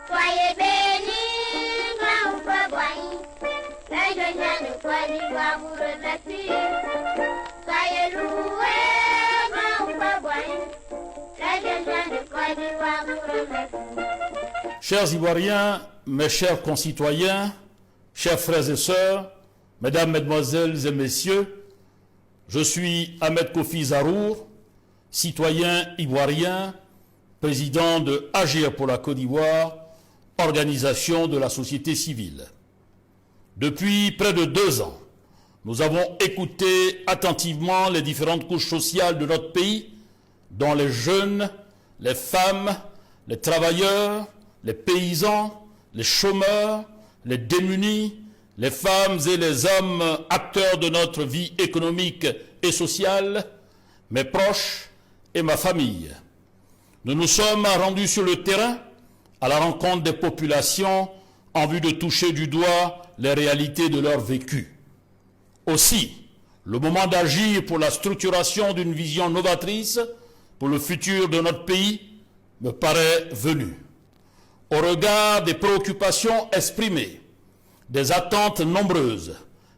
Soyez bénis, grand frère Boigny. Les jeunes gens de Côte d'Ivoire vous remercient. Soyez loués, grand frère Boigny. Les jeunes gens de Côte d'Ivoire vous remercient. Chers Ivoiriens, mes chers concitoyens, chers frères et sœurs, mesdames, mesdemoiselles et messieurs, je suis Ahmed Kofi Zarour, citoyen ivoirien, président de Agir pour la Côte d'Ivoire, organisation de la société civile. Depuis près de 2 ans, nous avons écouté attentivement les différentes couches sociales de notre pays, dont les jeunes, les femmes, les travailleurs, les paysans, les chômeurs, les démunis, les femmes et les hommes acteurs de notre vie économique et sociale, mes proches et ma famille. Nous nous sommes rendus sur le terrain à la rencontre des populations en vue de toucher du doigt les réalités de leur vécu. Aussi, le moment d'agir pour la structuration d'une vision novatrice pour le futur de notre pays me paraît venu. Au regard des préoccupations exprimées, des attentes nombreuses,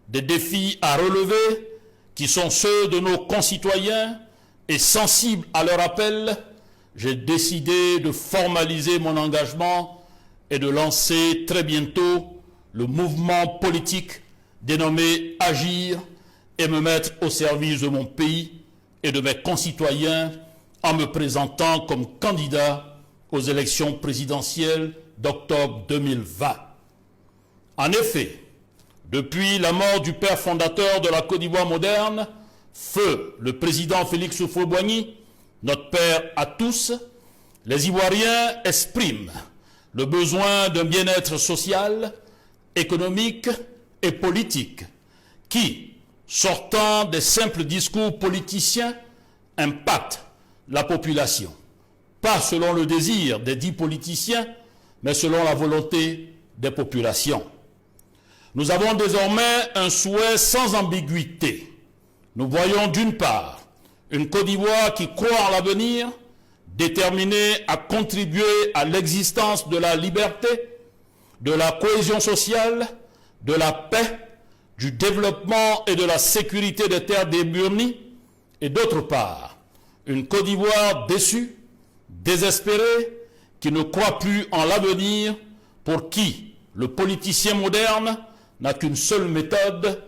des défis à relever qui sont ceux de nos concitoyens et sensibles à leur appel, j'ai décidé de formaliser mon engagement et de lancer très bientôt le mouvement politique dénommé Agir et me mettre au service de mon pays et de mes concitoyens en me présentant comme candidat aux élections présidentielles d'octobre 2020. En effet, depuis la mort du père fondateur de la Côte d'Ivoire moderne, feu le président Félix Houphouët-Boigny, notre père à tous, les Ivoiriens expriment le besoin d'un bien-être social, économique et politique qui, sortant des simples discours politiciens, impacte la population. Pas selon le désir des dits politiciens, mais selon la volonté des populations. Nous avons désormais un souhait sans ambiguïté. Nous voyons d'une part une Côte d'Ivoire qui croit en l'avenir, déterminée à contribuer à l'existence de la liberté, de la cohésion sociale, de la paix, du développement et de la sécurité des terres des Burnis, et d'autre part, une Côte d'Ivoire déçue, désespérée, qui ne croit plus en l'avenir, pour qui le politicien moderne n'a qu'une seule méthode,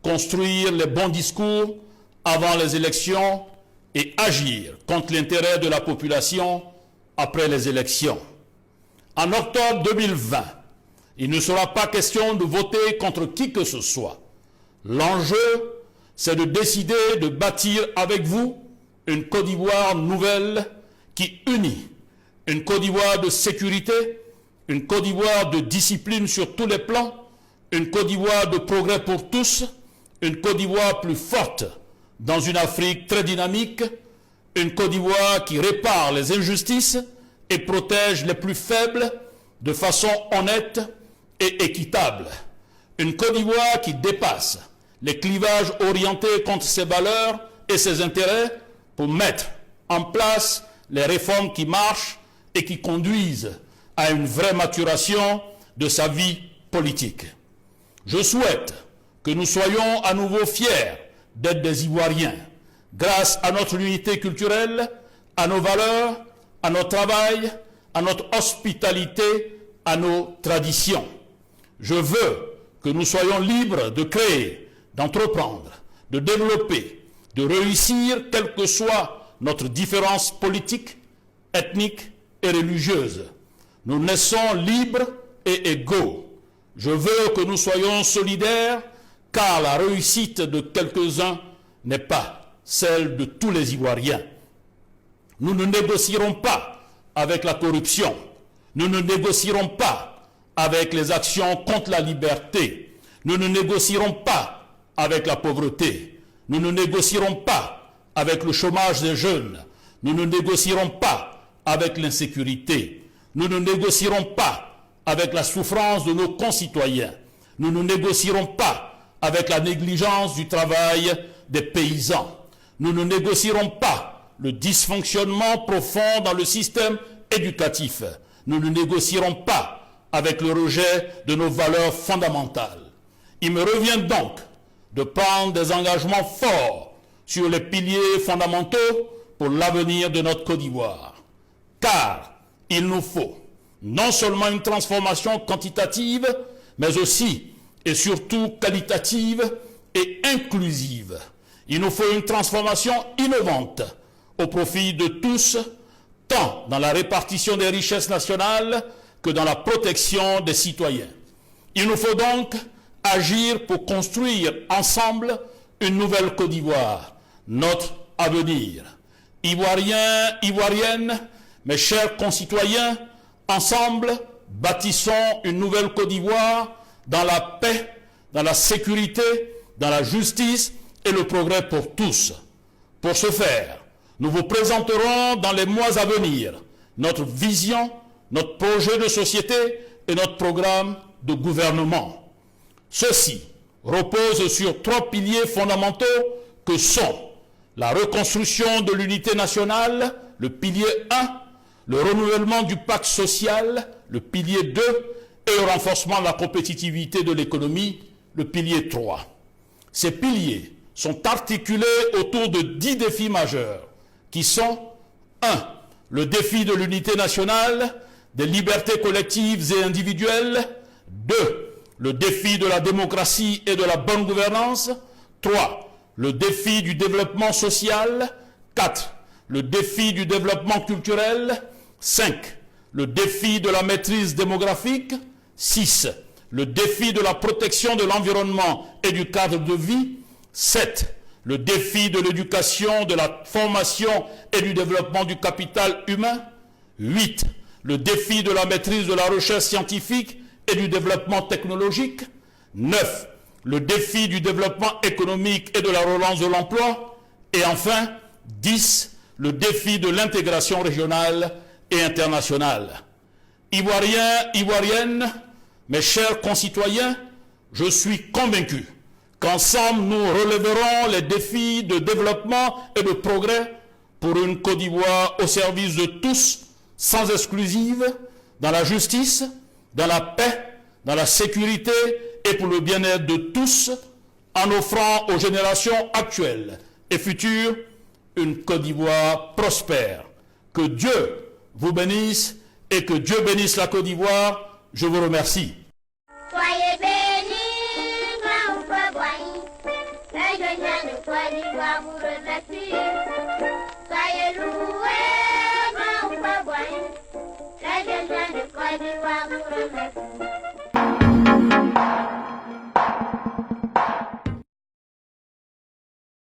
construire les bons discours avant les élections et agir contre l'intérêt de la population après les élections. En octobre 2020, il ne sera pas question de voter contre qui que ce soit. L'enjeu, c'est de décider de bâtir avec vous une Côte d'Ivoire nouvelle qui unit, une Côte d'Ivoire de sécurité, une Côte d'Ivoire de discipline sur tous les plans, une Côte d'Ivoire de progrès pour tous, une Côte d'Ivoire plus forte dans une Afrique très dynamique, une Côte d'Ivoire qui répare les injustices et protège les plus faibles de façon honnête et équitable. Une Côte d'Ivoire qui dépasse les clivages orientés contre ses valeurs et ses intérêts pour mettre en place les réformes qui marchent et qui conduisent à une vraie maturation de sa vie politique. Je souhaite que nous soyons à nouveau fiers d'être des Ivoiriens, grâce à notre unité culturelle, à nos valeurs, à notre travail, à notre hospitalité, à nos traditions. Je veux que nous soyons libres de créer, d'entreprendre, de développer, de réussir, quelle que soit notre différence politique, ethnique et religieuse. Nous naissons libres et égaux. Je veux que nous soyons solidaires, car la réussite de quelques-uns n'est pas celle de tous les Ivoiriens. Nous ne négocierons pas avec la corruption. Nous ne négocierons pas avec les actions contre la liberté. Nous ne négocierons pas avec la pauvreté. Nous ne négocierons pas avec le chômage des jeunes. Nous ne négocierons pas avec l'insécurité. Nous ne négocierons pas avec la souffrance de nos concitoyens. Nous ne négocierons pas avec la négligence du travail des paysans. Nous ne négocierons pas le dysfonctionnement profond dans le système éducatif. nous ne négocierons pas avec le rejet de nos valeurs fondamentales. Il me revient donc de prendre des engagements forts sur les piliers fondamentaux pour l'avenir de notre Côte d'Ivoire. Car il nous faut non seulement une transformation quantitative, mais aussi et surtout qualitative et inclusive. Il nous faut une transformation innovante au profit de tous, tant dans la répartition des richesses nationales que dans la protection des citoyens. Il nous faut donc agir pour construire ensemble une nouvelle Côte d'Ivoire, notre avenir. Ivoiriens, Ivoiriennes, mes chers concitoyens, ensemble, bâtissons une nouvelle Côte d'Ivoire dans la paix, dans la sécurité, dans la justice et le progrès pour tous. Pour ce faire, nous vous présenterons dans les mois à venir notre vision, notre projet de société et notre programme de gouvernement. Ceci repose sur 3 piliers fondamentaux que sont la reconstruction de l'unité nationale, le pilier 1, le renouvellement du pacte social, le pilier 2, et le renforcement de la compétitivité de l'économie, le pilier 3. Ces piliers sont articulés autour de 10 défis majeurs, qui sont 1. Le défi de l'unité nationale, des libertés collectives et individuelles. 2. Le défi de la démocratie et de la bonne gouvernance. 3. Le défi du développement social. 4. Le défi du développement culturel. 5. Le défi de la maîtrise démographique. 6. Le défi de la protection de l'environnement et du cadre de vie. 7. Le défi de l'éducation, de la formation et du développement du capital humain. 8. Le défi de la maîtrise de la recherche scientifique et du développement technologique. 9. Le défi du développement économique et de la relance de l'emploi. Et enfin, 10. Le défi de l'intégration régionale et internationale. Ivoiriens, Ivoiriennes, mes chers concitoyens, je suis convaincu qu'ensemble nous relèverons les défis de développement et de progrès pour une Côte d'Ivoire au service de tous, sans exclusive, dans la justice, dans la paix, dans la sécurité et pour le bien-être de tous, en offrant aux générations actuelles et futures une Côte d'Ivoire prospère. Que Dieu vous bénisse et que Dieu bénisse la Côte d'Ivoire. Je vous remercie. Soyez bénis, grand Pavois, les jeunes de Côte d'Ivoire vous remercie. Soyez loués, grand Pavois, les jeunes de Côte d'Ivoire vous remercie.